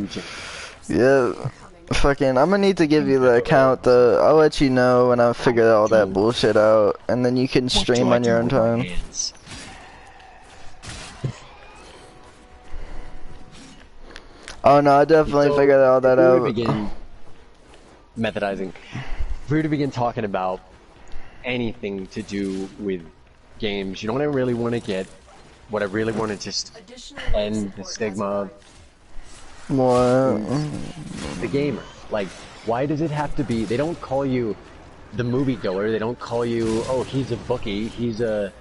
reaching. Yeah. Fucking, I'm gonna need to give you the account, though. I'll let you know when I figure all that bullshit out, and then you can stream on your own time. Oh no, I definitely figured all that out. Begin methodizing. If we were to begin talking about anything to do with games, you know what I really want to get? What I really want to just end the stigma of What? the gamer. Like, why does it have to be? They don't call you the moviegoer. They don't call you, oh, he's a bookie. He's a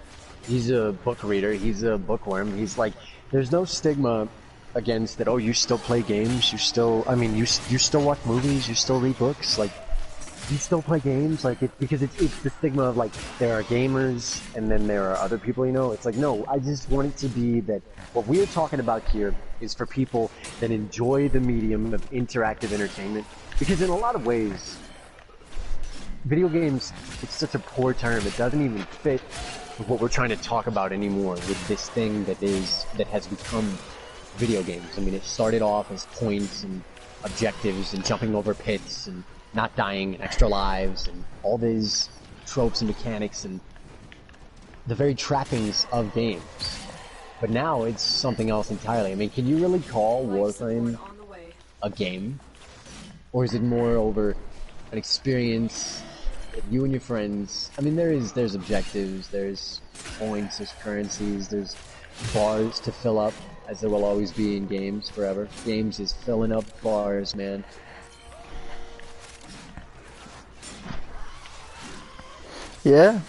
book reader. He's a bookworm. He's like, there's no stigma against that. Oh, you still play games. You still, I mean, you still watch movies. You still read books. Like, you still play games, like because it's the stigma of like there are gamers and then there are other people, you know. It's like, no, I just want it to be that what we're talking about here is for people that enjoy the medium of interactive entertainment, because in a lot of ways video games, it's such a poor term. It doesn't even fit with what we're trying to talk about anymore with this thing that has become video games. I mean, it started off as points and objectives and jumping over pits and not dying and extra lives and all these tropes and mechanics and the very trappings of games. But now it's something else entirely. I mean, can you really call Warframe a game? Or is it more over an experience that you and your friends... I mean, there's objectives, there's points, there's currencies, there's bars to fill up, as there will always be in games forever. Games is filling up bars, man. Yeah.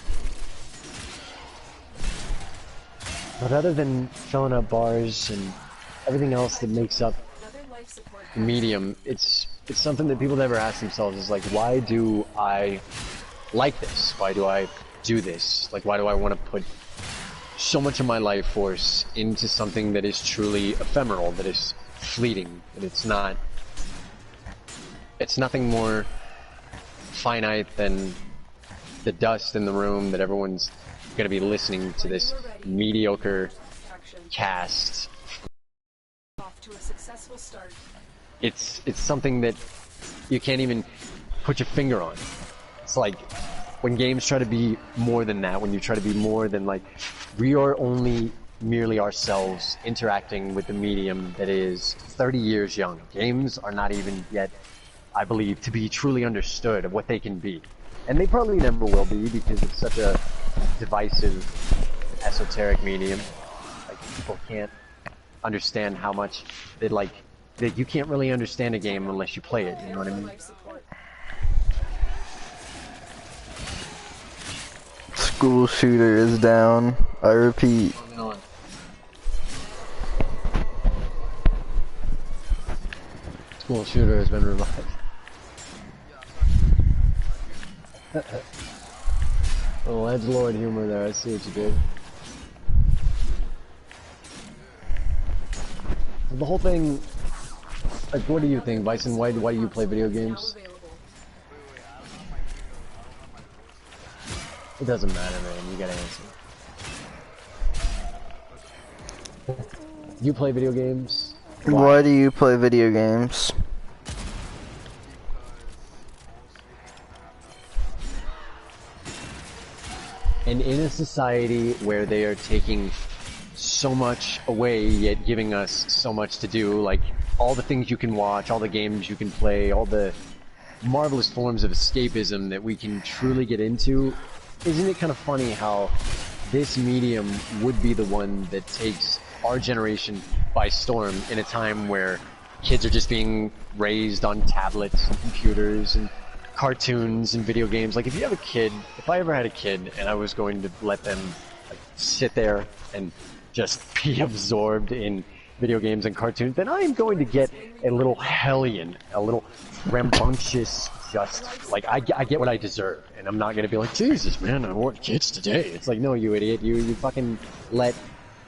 But other than filling up bars and everything else that makes up the medium, it's something that people never ask themselves, is like, why do I like this? Why do I do this? Like, why do I want to put so much of my life force into something that is truly ephemeral, that is fleeting, that it's nothing more finite than the dust in the room, that everyone's gonna be listening to this mediocre cast. It's something that you can't even put your finger on. It's like when games try to be more than that, when you try to be more than like, we are only merely ourselves interacting with the medium that is 30 years young. Games are not even yet, I believe, to be truly understood of what they can be. And they probably never will be, because it's such a divisive, esoteric medium. Like, people can't understand how much they like, that you can't really understand a game unless you play it, you know what I mean? School shooter is down. I repeat. School shooter has been revived. Oh, edgelord humor there, I see what you did. The whole thing, like, what do you think, Bison? Why do you play video games? It doesn't matter, man, you gotta answer. You play video games? Why do you play video games? And in a society where they are taking so much away, yet giving us so much to do, like all the things you can watch, all the games you can play, all the marvelous forms of escapism that we can truly get into, isn't it kind of funny how this medium would be the one that takes our generation by storm in a time where kids are just being raised on tablets and computers and cartoons and video games? Like, if you have a kid, if I ever had a kid and I was going to let them like sit there and just be absorbed in video games and cartoons, then I am going to get a little hellion, a little rambunctious, just like I get what I deserve, and I'm not going to be like, Jesus, man, I want kids today. It's like, no, you idiot, you fucking let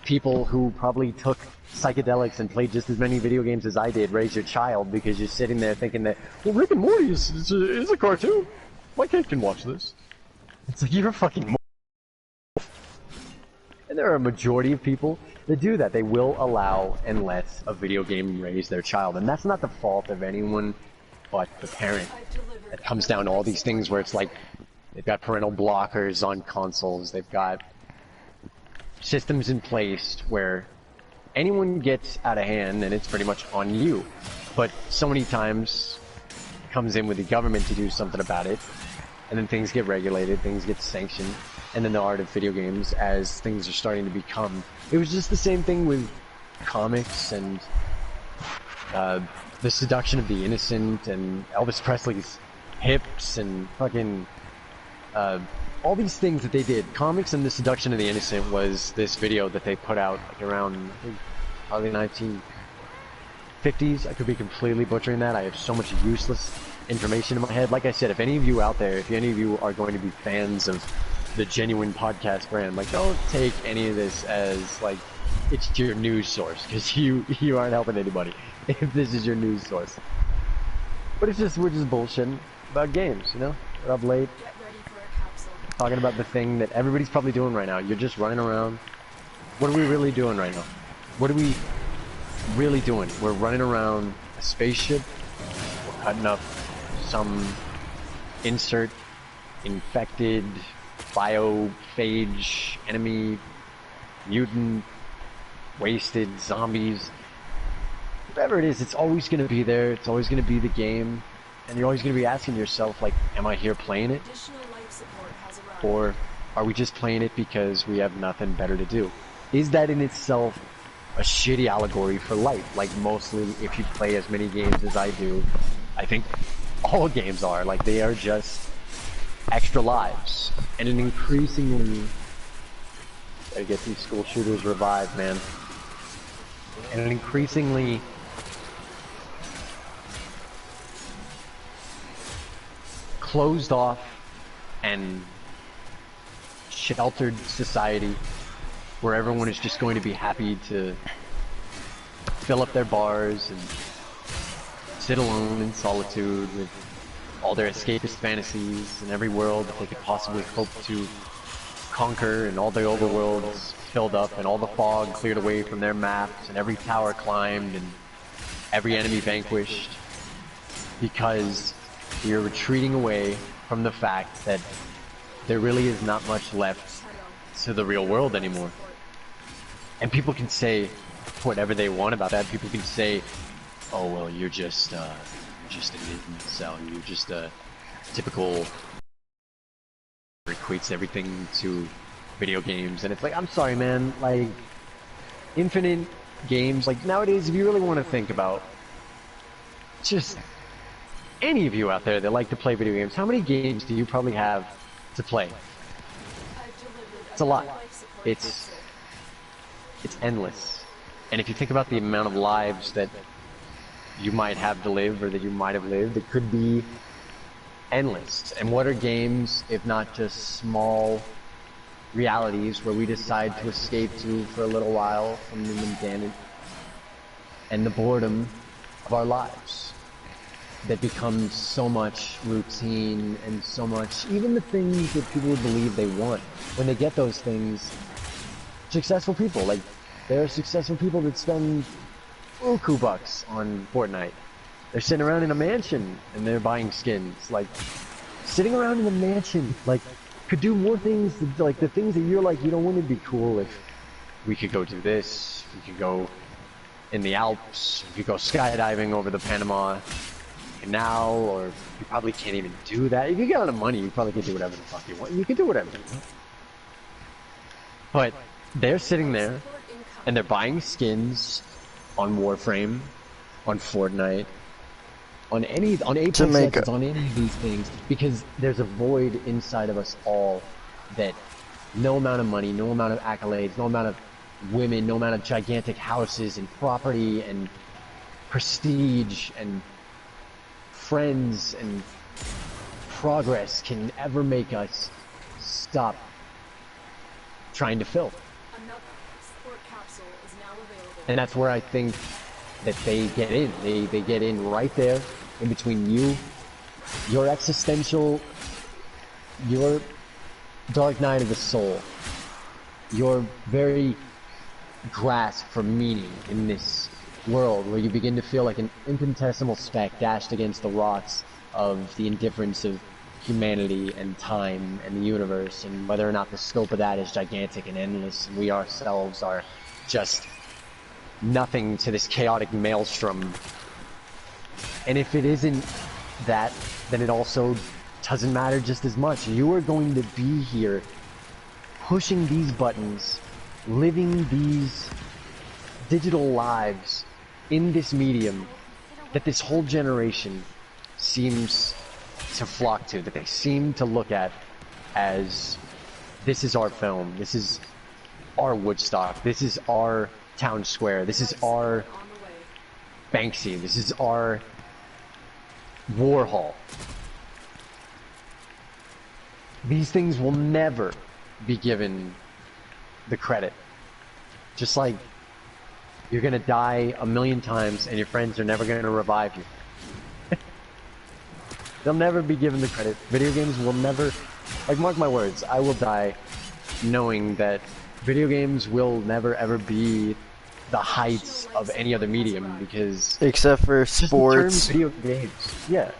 people who probably took psychedelics and played just as many video games as I did raise your child, because you're sitting there thinking that, well, Rick and Morty is a cartoon. My kid can watch this. It's like, you're a fucking And there are a majority of people that do that. They will allow and let a video game raise their child. And that's not the fault of anyone but the parent. It comes down to all these things where it's like, they've got parental blockers on consoles, they've got systems in place where anyone gets out of hand and it's pretty much on you. But so many times it comes in with the government to do something about it, and then things get regulated, things get sanctioned, and then the art of video games as things are starting to become. It was just the same thing with comics and the seduction of the innocent and Elvis Presley's hips and fucking all these things that they did. Comics and the seduction of the innocent was this video that they put out like around, I think, probably 1950s. I could be completely butchering that. I have so much useless information in my head. Like I said, if any of you out there, if any of you are going to be fans of the Genuine Podcast brand, like, don't take any of this as like it's your news source, because you aren't helping anybody if this is your news source. But it's just, we're just bullshitting about games, you know? We're up late talking about the thing that everybody's probably doing right now. You're just running around. What are we really doing right now? What are we really doing? We're running around a spaceship. We're cutting up some insert infected biophage enemy, mutant, wasted zombies. Whatever it is, it's always going to be there. It's always going to be the game. And you're always going to be asking yourself, like, am I here playing it? Or are we just playing it because we have nothing better to do? Is that in itself a shitty allegory for life? Like, mostly, if you play as many games as I do, I think all games are. Like, they are just extra lives. And an increasingly... Gotta get these school shooters revived, man. And an increasingly... closed off and sheltered society where everyone is just going to be happy to fill up their bars and sit alone in solitude with all their escapist fantasies in every world that they could possibly hope to conquer, and all the overworlds filled up and all the fog cleared away from their maps and every tower climbed and every enemy vanquished, because we are retreating away from the fact that there really is not much left to the real world anymore. And people can say whatever they want about that. People can say, oh, well, you're just an incel, you're just a typical... equates everything to video games. And it's like, I'm sorry, man, like, infinite games, like, nowadays, if you really want to think about just any of you out there that like to play video games, how many games do you probably have to play? It's a lot. It's endless. And if you think about the amount of lives that you might have to live, or that you might have lived, it could be endless. And what are games if not just small realities where we decide to escape to for a little while from the mundane and the boredom of our lives that becomes so much routine and so much, even the things that people would believe they want, when they get those things, successful people, like, there are successful people that spend buku bucks on Fortnite. They're sitting around in a mansion and they're buying skins. Like, sitting around in a mansion, like, could do more things, like the things that you're like, you know, wouldn't it be cool if we could go do this, we could go in the Alps, we could go skydiving over the Panama Canal, or you probably can't even do that. If you get a lot of money, you probably can do whatever the fuck you want. You can do whatever you want. But they're sitting there and they're buying skins on Warframe, on Fortnite, on Apex Legends, on any of these things, because there's a void inside of us all that no amount of money, no amount of accolades, no amount of women, no amount of gigantic houses and property and prestige and friends and progress can ever make us stop trying to fill. And that's where I think that they get in. They get in right there, in between you, your existential, your dark night of the soul, your very grasp for meaning in this world, where you begin to feel like an infinitesimal speck dashed against the rocks of the indifference of humanity and time and the universe, and whether or not the scope of that is gigantic and endless, and we ourselves are just nothing to this chaotic maelstrom. And if it isn't that, then it also doesn't matter just as much. You are going to be here pushing these buttons, living these digital lives in this medium that this whole generation seems to flock to, that they seem to look at as, this is our film, this is our Woodstock, this is our town square, this is our Banksy, this is our Warhol. These things will never be given the credit. Just like you're gonna die a million times and your friends are never gonna revive you. They'll never be given the credit. Video games will never, like, mark my words, I will die knowing that video games will never ever be the heights of any other medium, because except for sports. Video games, yeah.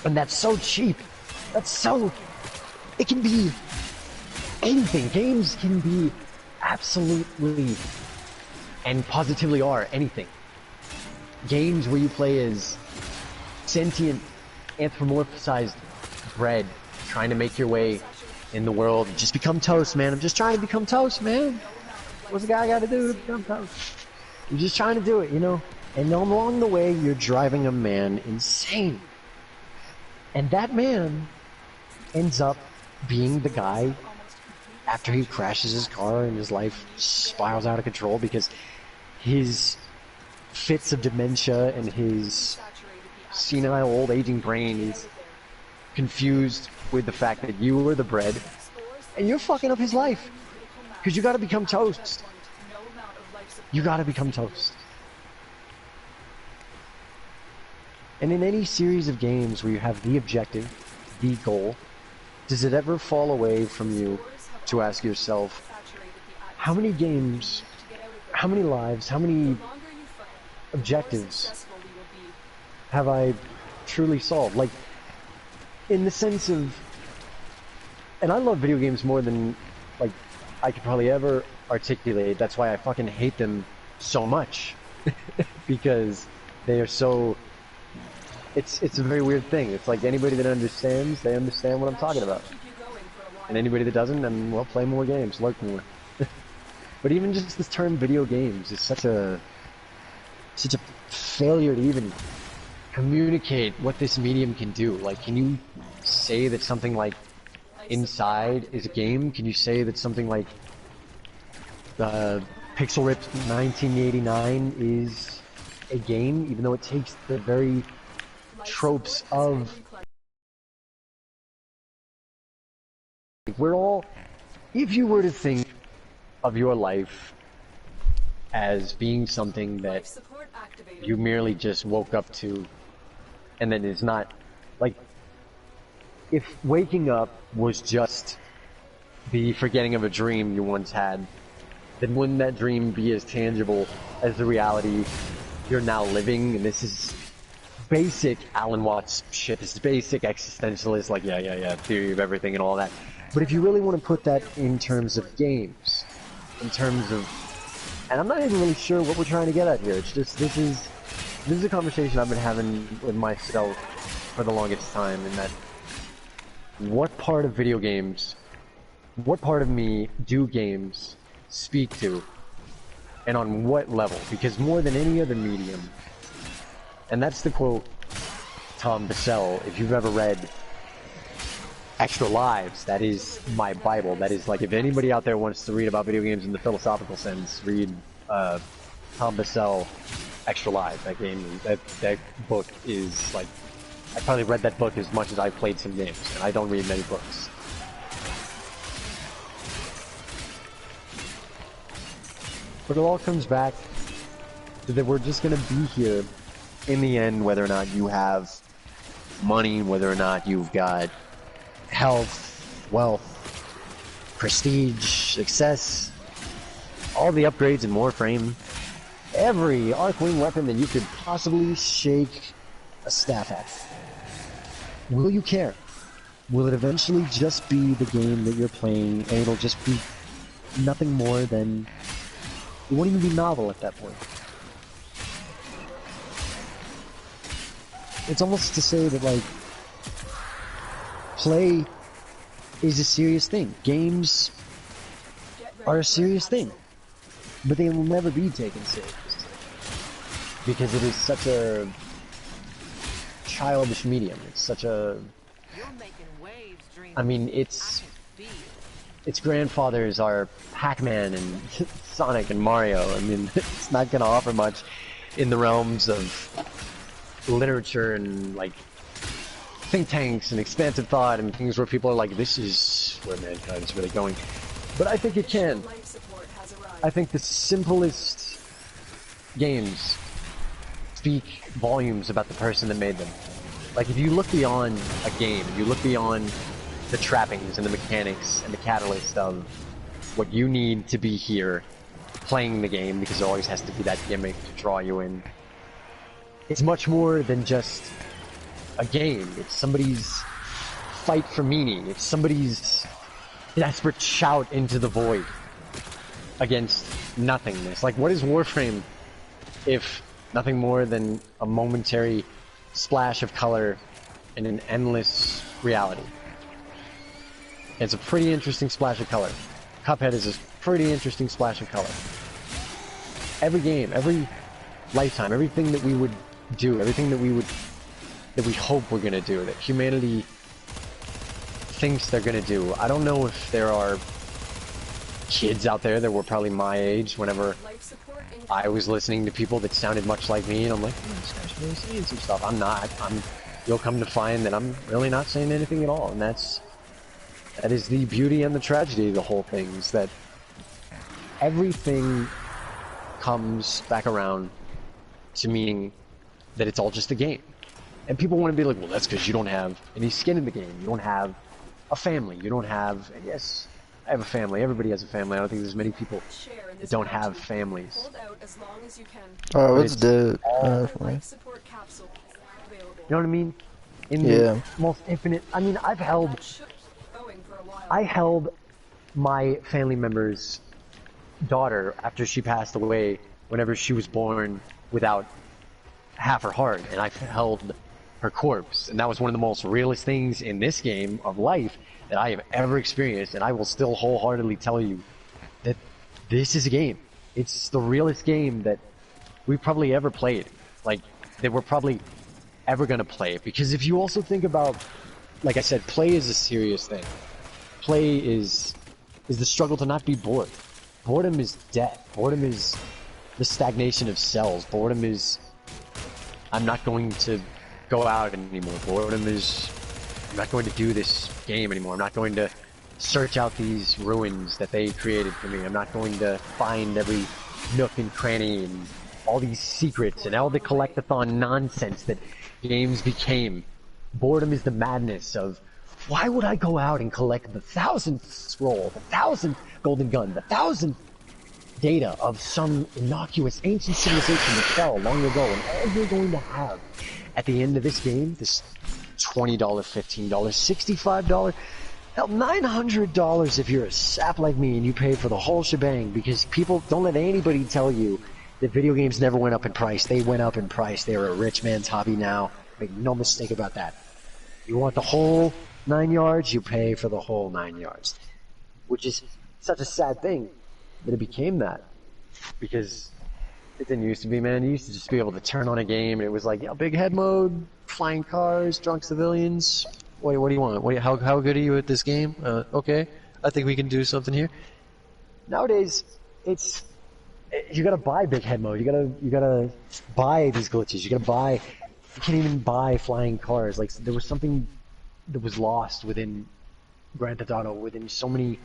And that's so cheap. That's so, it can be anything. Games can be absolutely and positively are anything. Games where you play as sentient, anthropomorphized bread, trying to make your way in the world. Just become toast, man. I'm just trying to become toast, man. What's a guy got to do to become toast? You're just trying to do it, you know? And along the way, you're driving a man insane. And that man ends up being the guy, after he crashes his car and his life spirals out of control because his fits of dementia and his senile old aging brain is confused with the fact that you were the bread and you're fucking up his life. Because you gotta become toast. You gotta become toast. And in any series of games where you have the objective, the goal, does it ever fall away from you to ask yourself, how many games, how many lives, how many objectives have I truly solved? Like, in the sense of, and I love video games more than, like, I could probably ever articulate. That's why I fucking hate them so much. Because they are so, it's a very weird thing. It's like anybody that understands, they understand what I'm talking about. And anybody that doesn't, then, well, play more games, lurk more. But even just this term video games is such a failure to even communicate what this medium can do. Like, can you say that something like Inside is a game? Can you say that something like Pixel Ripped 1989 is a game, even though it takes the very tropes of... We're all... If you were to think of your life as being something that you merely just woke up to, and then is not, like, if waking up was just the forgetting of a dream you once had, then wouldn't that dream be as tangible as the reality you're now living? And this is basic Alan Watts shit, this is basic existentialist, like, yeah, theory of everything and all that. But if you really want to put that in terms of games, in terms of, and I'm not even really sure what we're trying to get at here, it's just, this is a conversation I've been having with myself for the longest time, and that, what part of video games, what part of me do games speak to, and on what level? Because more than any other medium, and that's the quote Tom Bissell, if you've ever read Extra Lives, that is my Bible. That is, like, if anybody out there wants to read about video games in the philosophical sense, read Tom Bissell, Extra Lives. That game, that book is, like, I probably read that book as much as I've played some games, and I don't read many books. But it all comes back to that we're just gonna be here in the end, whether or not you have money, whether or not you've got health, wealth, prestige, success, all the upgrades in Warframe, every Arcwing weapon that you could possibly shake a staff at. Will you care? Will it eventually just be the game that you're playing, and it'll just be nothing more than... It won't even be novel at that point. It's almost to say that, like, play is a serious thing. Games are a serious thing. But they will never be taken seriously. Because it is such a childish medium. It's such a... I mean, its grandfathers are Pac-Man and Sonic and Mario. I mean, it's not going to offer much in the realms of literature and, like, think tanks and expansive thought and things where people are like, this is where mankind is really going. But I think it can. I think the simplest games speak volumes about the person that made them. Like, if you look beyond a game, you look beyond the trappings and the mechanics and the catalyst of what you need to be here playing the game, because there always has to be that gimmick to draw you in. It's much more than just a game. It's somebody's fight for meaning. It's somebody's desperate shout into the void against nothingness. Like, what is Warframe if nothing more than a momentary splash of color in an endless reality? It's a pretty interesting splash of color. Cuphead is a pretty interesting splash of color. Every game, every lifetime, everything that we would do, everything that we hope we're gonna do, that humanity thinks they're gonna do. I don't know if there are kids out there that were probably my age whenever I was listening to people that sounded much like me, and I'm like, this guy's really saying some stuff. I'm not. You'll come to find that I'm really not saying anything at all, and that is the beauty and the tragedy of the whole thing, is that everything comes back around to meaning that it's all just a game. And people want to be like, well, that's because you don't have any skin in the game. You don't have a family. You don't have... And yes, I have a family. Everybody has a family. I don't think there's many people that don't have families. Oh, it's dead. You know what I mean? In the most infinite... I mean, I held my family member's daughter after she passed away whenever she was born without half her heart, and I held her corpse, and that was one of the most realist things in this game of life that I have ever experienced, and I will still wholeheartedly tell you that this is a game. It's the realest game that we've probably ever played, like, that we're probably ever gonna play, because if you also think about, like I said, play is a serious thing. Play is the struggle to not be bored. Boredom is death. Boredom is the stagnation of cells. Boredom is, I'm not going to go out anymore. Boredom is, I'm not going to do this game anymore. I'm not going to search out these ruins that they created for me. I'm not going to find every nook and cranny and all these secrets and all the collectathon nonsense that games became. Boredom is the madness of, why would I go out and collect the 1,000th scroll, the 1,000th golden gun, the 1,000th data of some innocuous ancient civilization that fell long ago, and all you're going to have at the end of this game, this $20, $15, $65, hell, $900 if you're a sap like me and you pay for the whole shebang, because people, don't let anybody tell you that video games never went up in price. They went up in price. They're a rich man's hobby now. Make no mistake about that. You want the whole 9 yards, you pay for the whole 9 yards. Which is such a sad thing that it became that. Because it didn't used to be, man. You used to just be able to turn on a game and it was like, yeah, big head mode, flying cars, drunk civilians. Wait, what do you want? How good are you at this game? Okay, I think we can do something here. Nowadays, it's... You gotta buy big head mode. You gotta buy these glitches. You gotta buy... You can't even buy flying cars. Like, there was something that was lost within Grand Theft Auto, within so many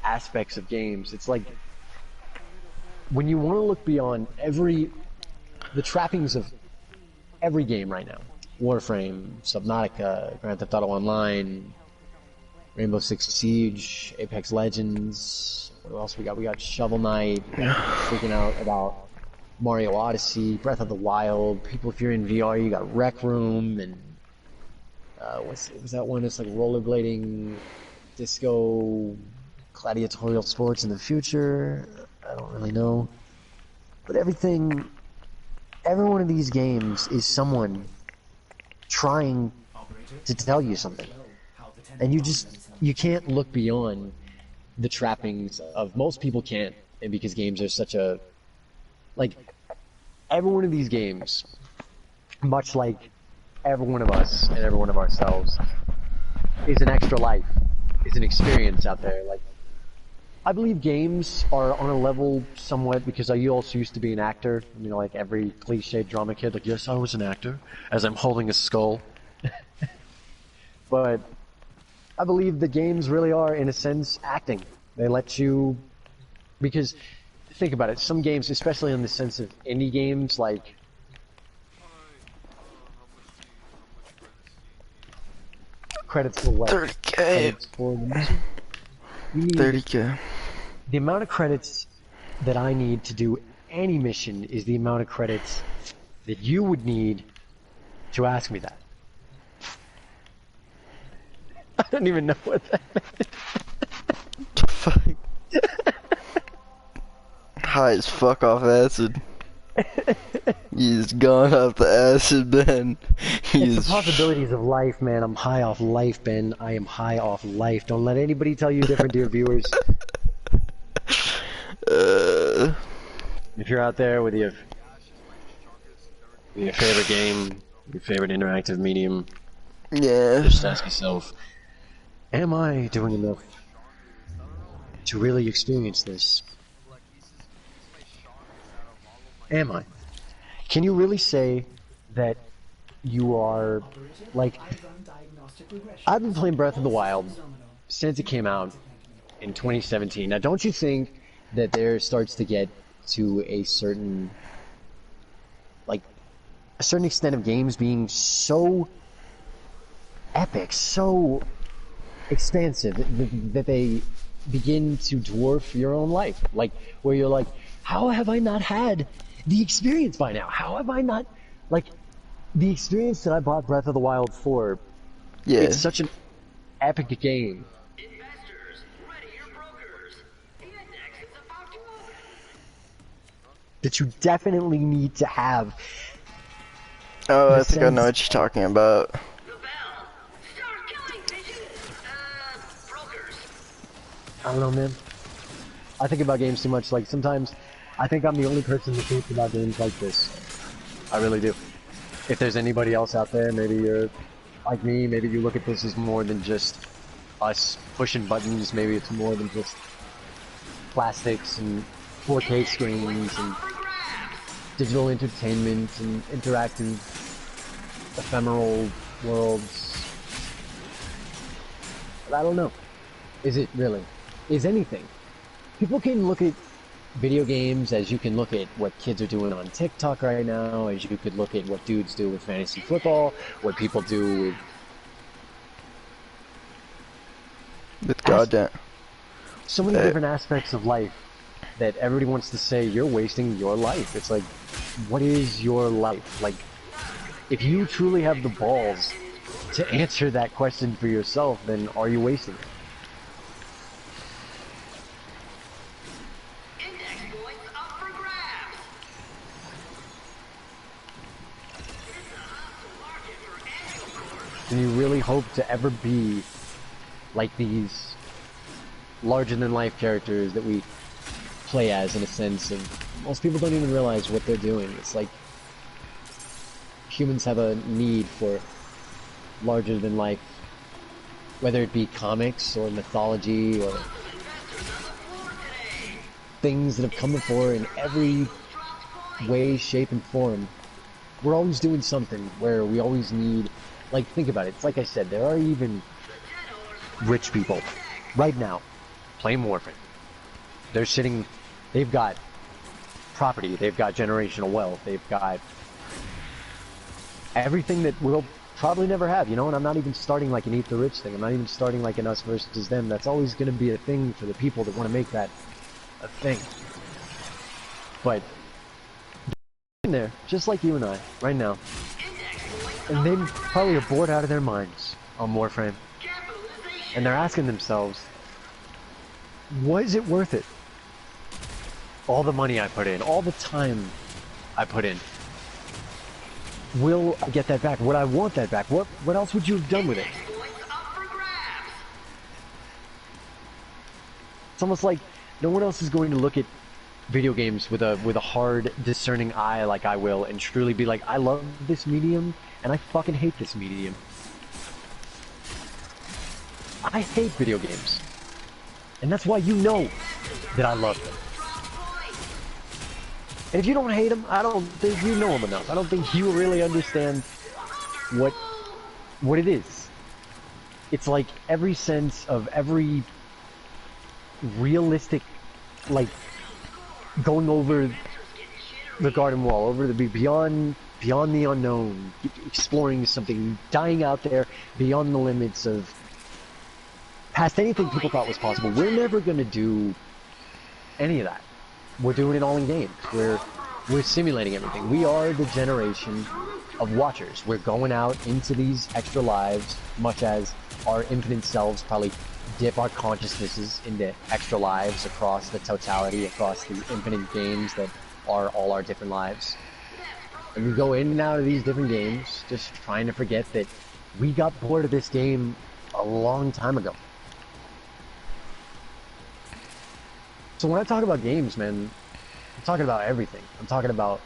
aspects of games. It's like, when you want to look beyond the trappings of every game right now, Warframe, Subnautica, Grand Theft Auto Online, Rainbow Six Siege, Apex Legends. What else we got? We got Shovel Knight. Freaking out about Mario Odyssey, Breath of the Wild. People, if you're in VR, you got Rec Room and was that one? It's like rollerblading, disco, gladiatorial sports in the future. I don't really know, but every one of these games is someone trying to tell you something, and you can't look beyond the trappings of most people can't, and because games are such a like every one of these games, much like every one of us and every one of ourselves, is an extra life, is an experience out there. Like, I believe games are on a level somewhat because I also used to be an actor. You know, like every cliche drama kid, like, yes, I was an actor, as I'm holding a skull. But I believe the games really are, in a sense, acting. They let you, because think about it, some games, especially in the sense of indie games, like credits for what? 30K. Credits for the music. 30K. The amount of credits that I need to do any mission is the amount of credits that you would need to ask me that. I don't even know what that meant. Fuck. High as fuck off acid. He's gone off the acid, Ben. It's the possibilities of life, man. I'm high off life, Ben. I am high off life. Don't let anybody tell you different, dear viewers. If you're out there with your favorite game, your favorite interactive medium, yeah. just ask yourself, am I doing enough to really experience this? Am I? Can you really say that you are, like, I've been playing Breath of the Wild since it came out in 2017. Now, don't you think that there starts to get to a certain, like, a certain extent of games being so epic, so expansive, that they begin to dwarf your own life? Like, where you're like, how have I not had the experience by now? How have I not, like, the experience that I bought Breath of the Wild for? Yeah. It's such an epic game. Investors, ready your brokers. The index is about to open. That you definitely need to have. Oh, I think I know what you're talking about. The bell. Start killing pigeons. Brokers. I don't know, man. I think about games too much. Like, sometimes I think I'm the only person that thinks about games like this. I really do. If there's anybody else out there, maybe you're like me, maybe you look at this as more than just us pushing buttons, maybe it's more than just plastics and 4K screens and digital entertainment and interactive ephemeral worlds. But I don't know. Is it really? Is anything? People can look at video games as you can look at what kids are doing on TikTok right now, as you could look at what dudes do with fantasy football, what people do With goddamn. so many different aspects of life that everybody wants to say you're wasting your life. It's like, what is your life? Like, if you truly have the balls to answer that question for yourself, then are you wasting it? Do you really hope to ever be like these larger-than-life characters that we play as, in a sense? And most people don't even realize what they're doing. It's like humans have a need for larger-than-life, whether it be comics or mythology or things that have come before in every way, shape, and form. We're always doing something where we always need. Like, think about it. It's like I said, there are even rich people right now playing Warframe. They're sitting, they've got property, they've got generational wealth, they've got everything that will probably never have, you know, and I'm not even starting like an Eat the Rich thing. I'm not even starting like an us versus them. That's always going to be a thing for the people that want to make that a thing. But in there, just like you and I, right now, and they probably are bored out of their minds on Warframe, and they're asking themselves, what is it worth it? All the money I put in, all the time I put in. Will I get that back? Would I want that back? What else would you have done with it? It's almost like no one else is going to look at video games with a hard, discerning eye like I will and truly be like, I love this medium and I fucking hate this medium. I hate video games. And that's why you know that I love them. And if you don't hate them, I don't think you know them enough. I don't think you really understand what it is. It's like every sense of every realistic, like going over the garden wall, over the beyond the unknown, exploring something, dying out there beyond the limits of past anything people thought was possible. We're never gonna do any of that. We're doing it all in games. We're simulating everything. We are the generation of watchers. We're going out into these extra lives, much as our infinite selves probably dip our consciousnesses into extra lives across the totality, across the infinite games that are all our different lives. And we go in and out of these different games, just trying to forget that we got bored of this game a long time ago. So when I talk about games, man, I'm talking about everything. I'm talking about,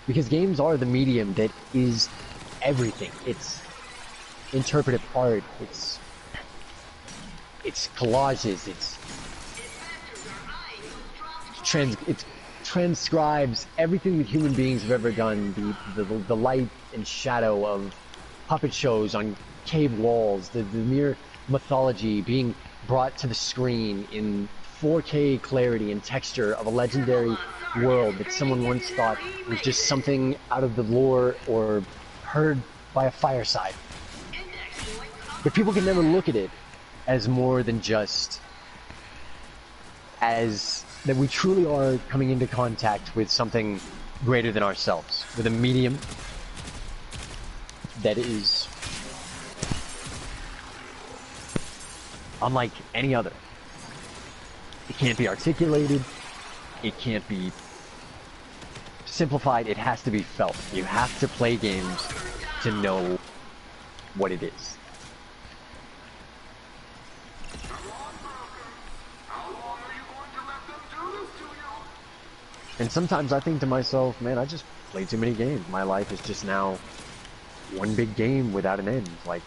because games are the medium that is everything. It's interpretive art, it's collages, it transcribes everything that human beings have ever done, the light and shadow of puppet shows on cave walls, the mere mythology being brought to the screen in 4K clarity and texture of a legendary world that someone once thought was just something out of the lore or heard by a fireside. But people can never look at it as more than just as that we truly are coming into contact with something greater than ourselves, with a medium that is unlike any other. It can't be articulated, it can't be simplified, it has to be felt. You have to play games to know what it is. And sometimes I think to myself, man, I just play too many games. My life is just now one big game without an end. Like,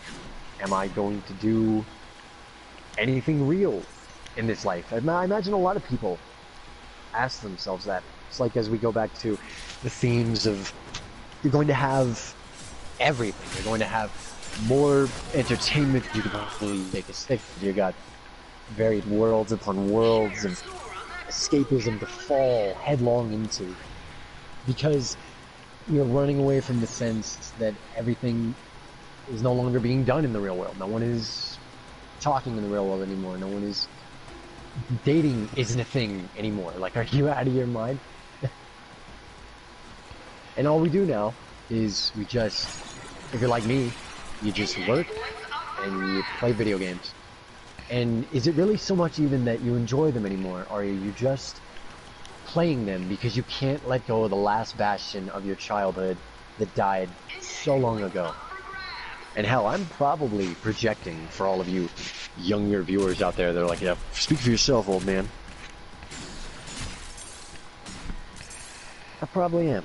am I going to do anything real in this life? I imagine a lot of people ask themselves that. It's like, as we go back to the themes of, you're going to have everything. You're going to have more entertainment. You can probably take a stick. You got varied worlds upon worlds and escapism to fall headlong into, because you're running away from the sense that everything is no longer being done in the real world. No one is talking in the real world anymore. No one is dating isn't a thing anymore. Like, are you out of your mind? And all we do now is we just, if you're like me, you just work and you play video games. And is it really so much even that you enjoy them anymore? Or are you just playing them because you can't let go of the last bastion of your childhood that died so long ago? And hell, I'm probably projecting for all of you younger viewers out there that are like, yeah, speak for yourself, old man. I probably am.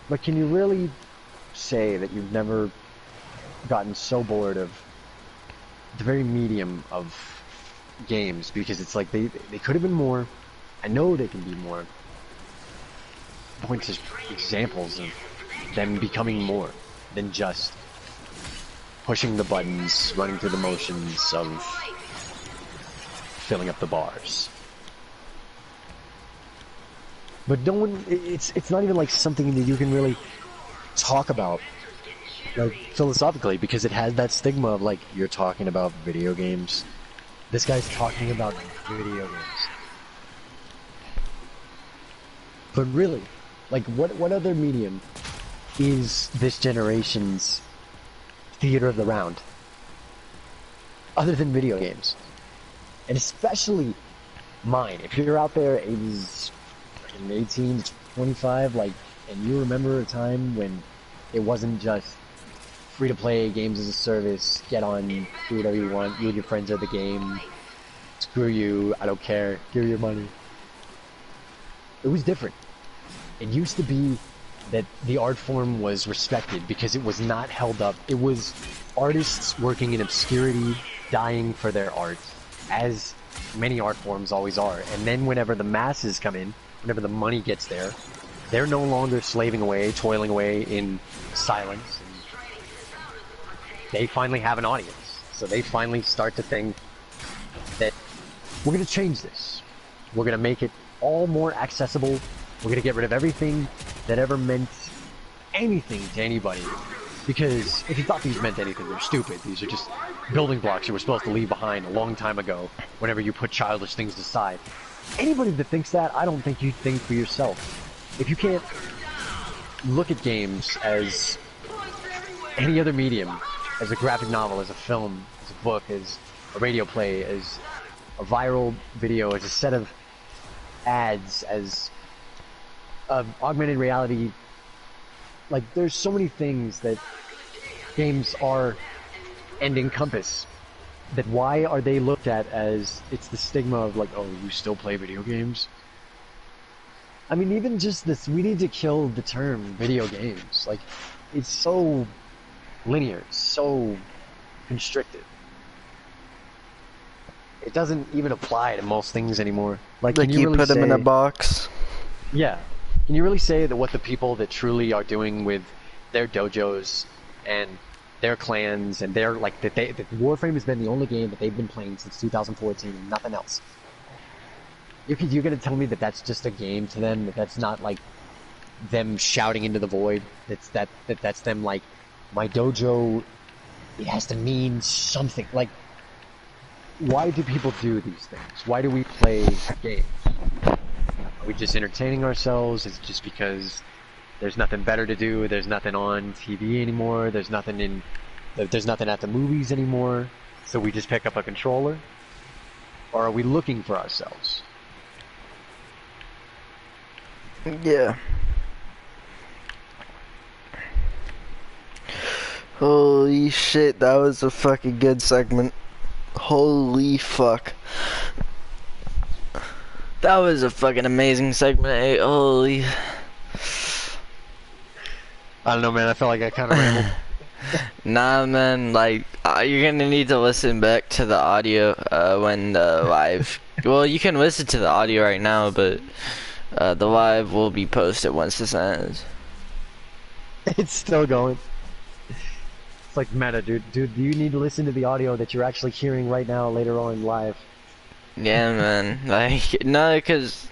But can you really say that you've never gotten so bored of the very medium of games? Because it's like they could have been more. I know they can be more. Points as examples of them becoming more than just pushing the buttons, running through the motions of filling up the bars. But no one, it's not even like something that you can really talk about, like, philosophically, because it has that stigma of, like, you're talking about video games. This guy's talking about video games. But really, like, what other medium is this generation's theater of the round other than video games? And especially mine. If you're out there ages 18 to 25, like, and you remember a time when it wasn't just free to play games as a service, get on, do whatever you want, you and your friends are the game, screw you, I don't care, give me your money. It was different. It used to be that the art form was respected because it was not held up. It was artists working in obscurity, dying for their art, as many art forms always are. And then whenever the masses come in, whenever the money gets there, they're no longer slaving away, toiling away in silence. And they finally have an audience. So they finally start to think that we're going to change this. We're going to make it all more accessible. We're going to get rid of everything that ever meant anything to anybody. Because if you thought these meant anything, they're stupid. These are just building blocks you were supposed to leave behind a long time ago whenever you put childish things aside. Anybody that thinks that, I don't think you think for yourself. If you can't look at games as any other medium, as a graphic novel, as a film, as a book, as a radio play, as a viral video, as a set of ads, as augmented reality, like, there's so many things that games are and encompass, that why are they looked at as, it's the stigma of, like, oh, you still play video games? I mean, even just this, we need to kill the term video games. Like, it's so linear, so constricted. It doesn't even apply to most things anymore. Like Like you really put them in a say- box. Yeah. Can you really say that what the people that truly are doing with their dojos and their clans and their, like, that Warframe has been the only game that they've been playing since 2014 and nothing else? You're gonna tell me that that's just a game to them, that that's not, like, them shouting into the void? That's them, like, my dojo, it has to mean something. Like, why do people do these things? Why do we play games? Are we just entertaining ourselves? Is it just because there's nothing better to do? There's nothing on TV anymore? There's nothing at the movies anymore? So we just pick up a controller? Or are we looking for ourselves? Yeah. Holy shit, that was a fucking good segment. Holy fuck. That was a fucking amazing segment, eh? Holy. I don't know, man. I felt like I kind of rambled. Nah, man, like, you're gonna need to listen back to the audio, when the live... Well, you can listen to the audio right now, but, the live will be posted once this ends. It's still going. It's like meta, dude. Dude, you need to listen to the audio that you're actually hearing right now later on live. Yeah, man. Like, no, cause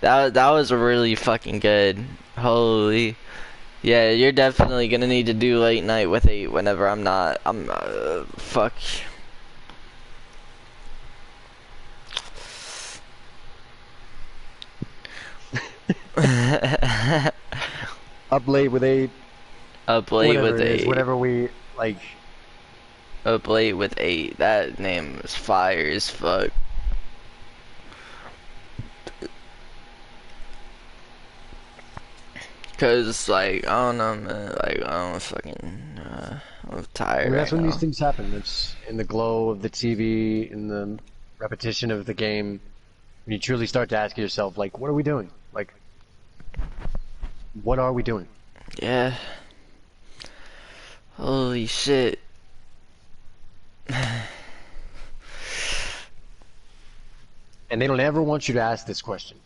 that was really fucking good. Holy. Yeah, you're definitely gonna need to do late night with 8 whenever I'm not. Fuck. Up late with 8. Up late with Whatever it is, 8. whatever we, like... Up late with 8. That name is fire as fuck. Cause, like, I don't know, man. Like, I don't fucking, I'm tired. I mean, that's right when now. these things happen. It's in the glow of the TV, in the repetition of the game. When you truly start to ask yourself, like, what are we doing? Like, what are we doing? Yeah. Holy shit. And they don't ever want you to ask this question.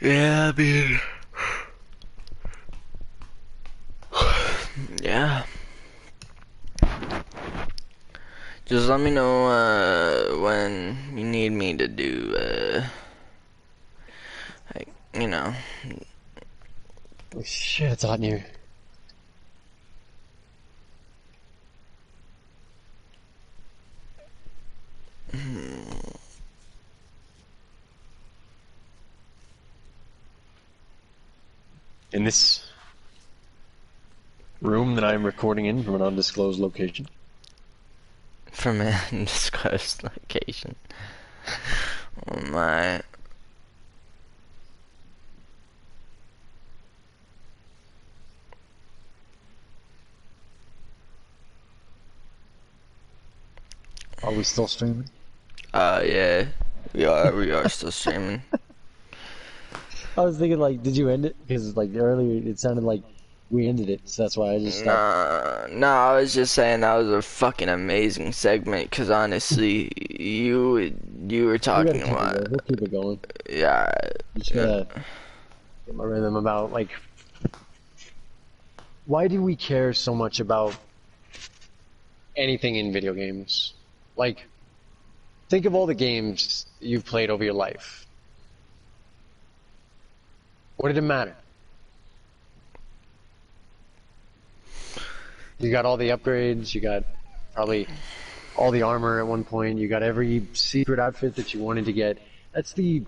Yeah, dude. Yeah. Just let me know when you need me to do Like, you know. Oh shit, it's hot in here. In this room that I'm recording in from an undisclosed location. From an undisclosed location. Oh my. Are we still streaming? Yeah. We are still streaming. I was thinking, like, did you end it? Because, like, earlier it sounded like we ended it, so that's why I just stopped. No, I was just saying that was a fucking amazing segment, cause honestly, you were We talking gotta keep it about, going. We'll keep it going. yeah, Just gotta get my rhythm about, like, why do we care so much about anything in video games? Like, think of all the games you've played over your life. What did it matter? You got all the upgrades, you got probably all the armor at one point, you got every secret outfit that you wanted to get. That's the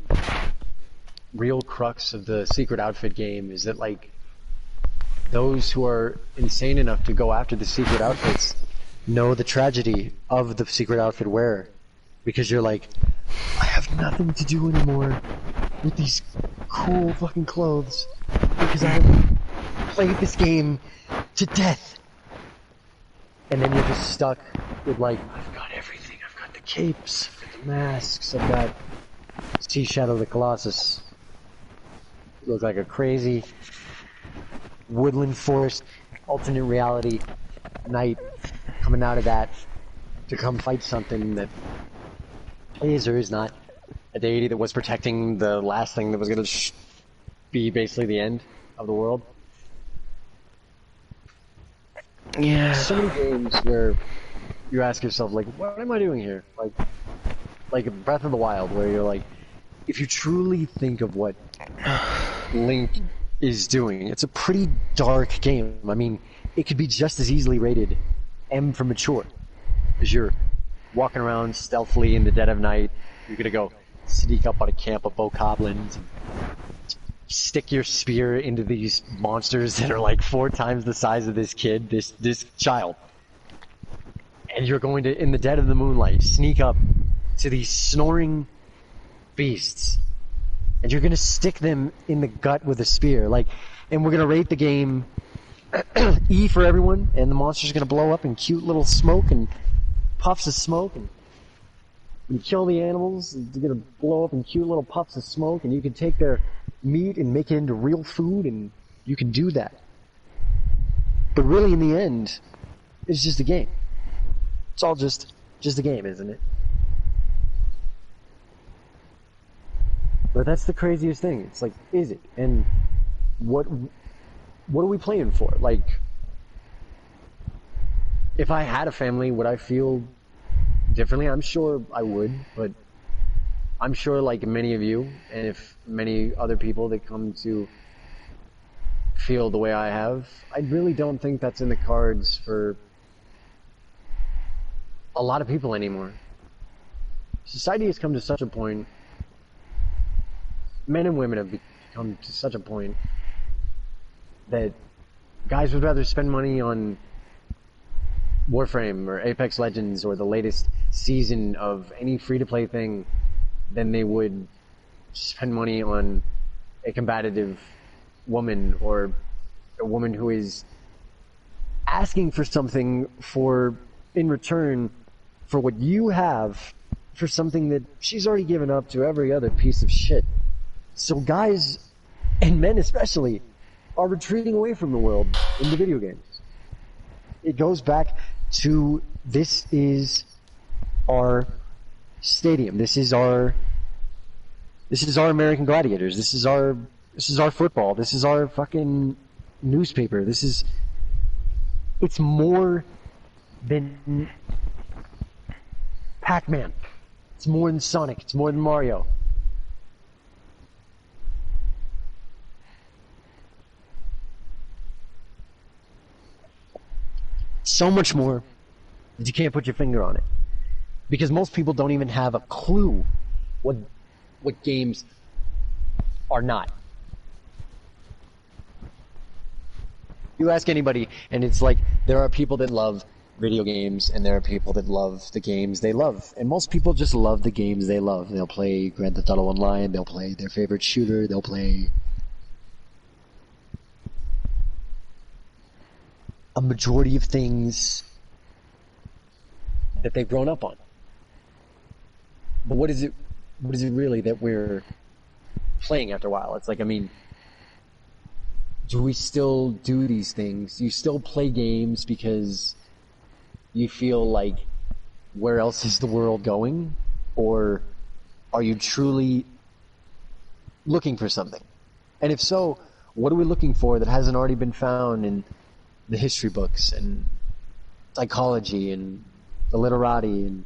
real crux of the secret outfit game, is that, like, those who are insane enough to go after the secret outfits know the tragedy of the secret outfit wearer. Because you're like, I have nothing to do anymore with these cool fucking clothes because I've played this game to death. And then you're just stuck with, like, I've got everything. I've got the capes, I've got the masks, I've got Sea Shadow the Colossus. You look like a crazy woodland forest, alternate reality knight coming out of that to come fight something that is or is not a deity that was protecting the last thing that was going to be basically the end of the world. yeah. So many games where you ask yourself, like, what am I doing here? Like Breath of the Wild, where you're like, if you truly think of what Link is doing, it's a pretty dark game. I mean, it could be just as easily rated M for mature, as you're walking around stealthily in the dead of night. You're gonna go sneak up on a camp of bokoblins and stick your spear into these monsters that are like 4 times the size of this kid, this child. And you're going to, in the dead of the moonlight, sneak up to these snoring beasts. And you're gonna stick them in the gut with a spear. Like, and we're gonna rate the game E for everyone, and the monster's gonna blow up in cute little smoke and puffs of smoke, and when you kill the animals, they're gonna blow up in cute little puffs of smoke, and you can take their meat and make it into real food, and you can do that. But really, in the end, it's just a game. It's all just a game, isn't it? But that's the craziest thing. It's like, is it? And what are we playing for? Like, if I had a family, would I feel differently? I'm sure I would, but I'm sure, like many of you, and if many other people that come to feel the way I have, I really don't think that's in the cards for a lot of people anymore. Society has come to such a point, men and women have come to such a point that guys would rather spend money on Warframe or Apex Legends or the latest season of any free-to-play thing than they would spend money on a combative woman, or a woman who is asking for something in return for what you have, for something that she's already given up to every other piece of shit. So guys, and men especially, are retreating away from the world into video games. It goes back to, this is our stadium. This is our American Gladiators. This is our football. This is our fucking newspaper. It's more than Pac-Man. It's more than Sonic. It's more than Mario. so much more that you can't put your finger on it. Because most people don't even have a clue what games are not. You ask anybody, and it's like, there are people that love video games, and there are people that love the games they love. And most people just love the games they love. They'll play Grand Theft Auto Online, they'll play their favorite shooter, they'll play a majority of things that they've grown up on. But what is it really that we're playing after a while? It's like, I mean, do we still do these things? Do you still play games because you feel like, where else is the world going? Or are you truly looking for something? And if so, what are we looking for that hasn't already been found in the history books and psychology and the literati and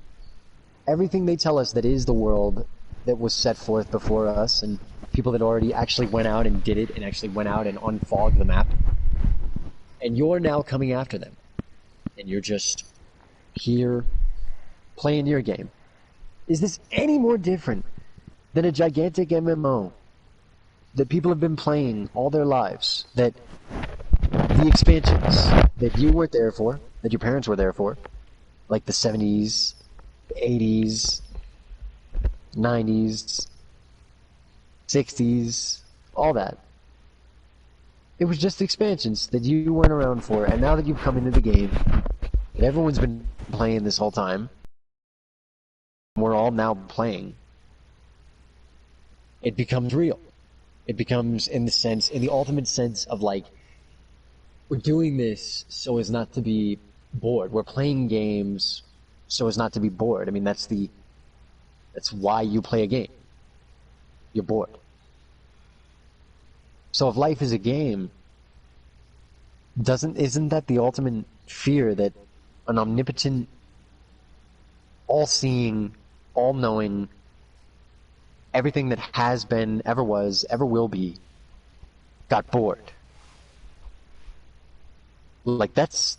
everything they tell us that is the world that was set forth before us, and people that already actually went out and did it and actually went out and unfogged the map? And you're now coming after them. And you're just here playing your game. Is this any more different than a gigantic MMO that people have been playing all their lives? That the expansions that you were there for, that your parents were there for, like the 70s, the 80s, 90s, 60s, all that. It was just expansions that you weren't around for, and now that you've come into the game, that everyone's been playing this whole time, we're all now playing, it becomes real. It becomes, in the ultimate sense of like, we're doing this so as not to be bored. We're playing games so as not to be bored. I mean, that's why you play a game. You're bored. So if life is a game, isn't that the ultimate fear, that an omnipotent, all-seeing, all-knowing, everything that has been, ever was, ever will be, got bored? Like, that's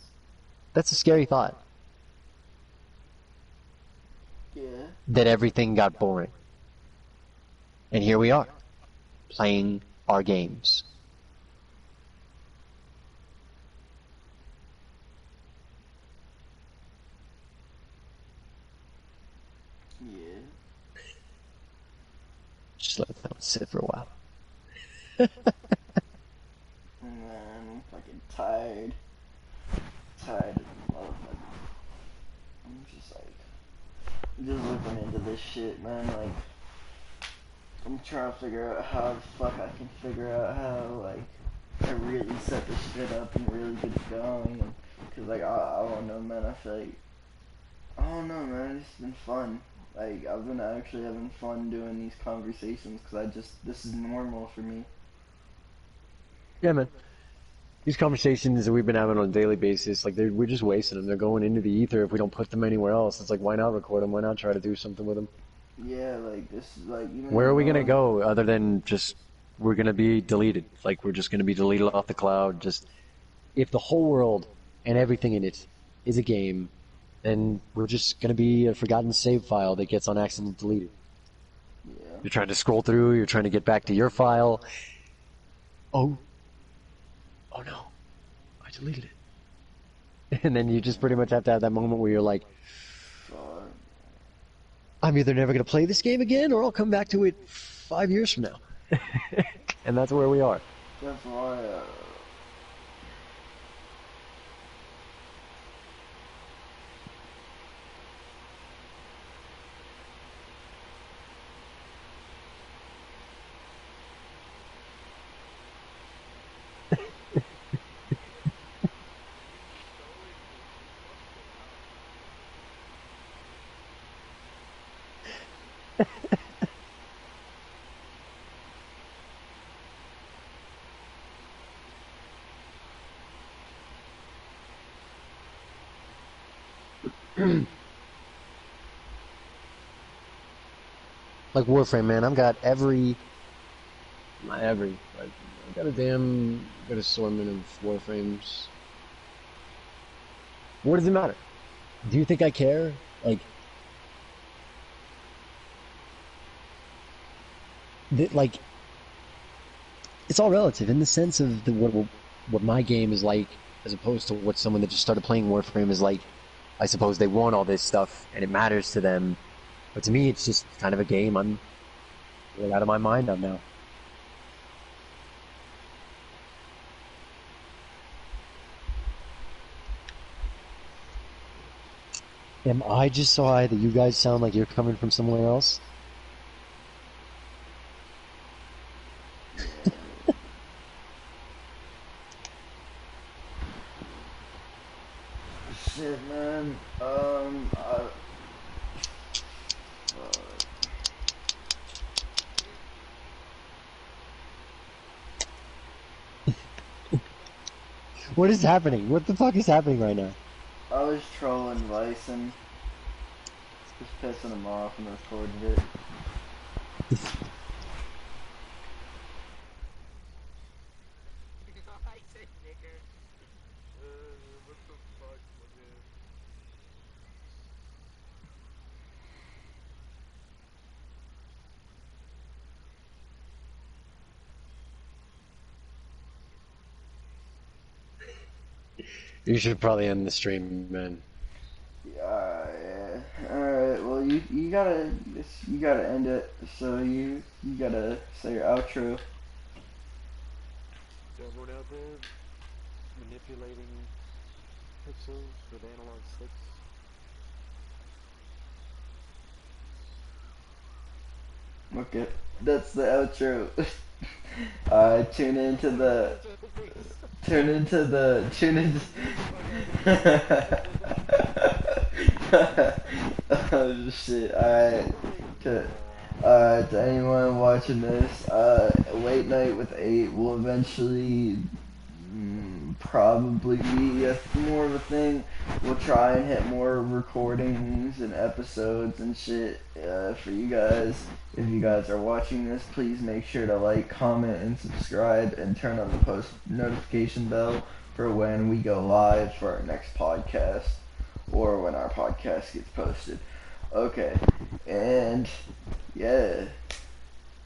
a scary thought. Yeah. That everything got boring. And here we are, playing our games. Yeah. Just let that one sit for a while. Man, I'm fucking tired. Tired of motherfuckers. I'm just looking into this shit, man. Like, I'm trying to figure out how the fuck I can figure out how, like, I really set this shit up and really get it going. And, cause, like, I don't know, man. I feel like, I don't know, man. It's been fun. Like, I've been actually having fun doing these conversations, cause this is normal for me. Yeah, man. These conversations that we've been having on a daily basis, like, we're just wasting them. They're going into the ether if we don't put them anywhere else. It's like, why not record them? Why not try to do something with them? Yeah, like, this is, like, even Where are we gonna go other than just, we're gonna be deleted? Like, we're just gonna be deleted off the cloud. Just, if the whole world and everything in it is a game, then we're just gonna be a forgotten save file that gets on accident deleted. Yeah. You're trying to scroll through, you're trying to get back to your file. Oh no, I deleted it. And then you just pretty much have to have that moment where you're like, Fuck. I'm either never going to play this game again, or I'll come back to it 5 years from now. And that's where we are. That's why, Like Warframe, man, I've got not every, but I've got a good assortment of Warframes. What does it matter? Do you think I care? Like, like it's all relative in the sense of what my game is like, as opposed to what someone that just started playing Warframe is like. I suppose they want all this stuff and it matters to them, but to me, it's just kind of a game I'm really out of my mind on now. Am I just so high that you guys sound like you're coming from somewhere else? Shit, man. What is happening? What the fuck is happening right now? I was trolling Bison, just pissing him off and recorded it. I said nigger. What the fuck, man? You should probably end the stream, man. Yeah. Alright, well you gotta end it, so you gotta say your outro. Everyone out there manipulating pixels with analog sticks. Okay, that's the outro. Tune into the tune into oh shit. To anyone watching this, late night with 8 will eventually probably be more of a thing. We'll try and hit more recordings and episodes and shit for you guys. If you guys are watching this, please make sure to like, comment, and subscribe, and turn on the post notification bell for when we go live for our next podcast or when our podcast gets posted. Okay, and yeah.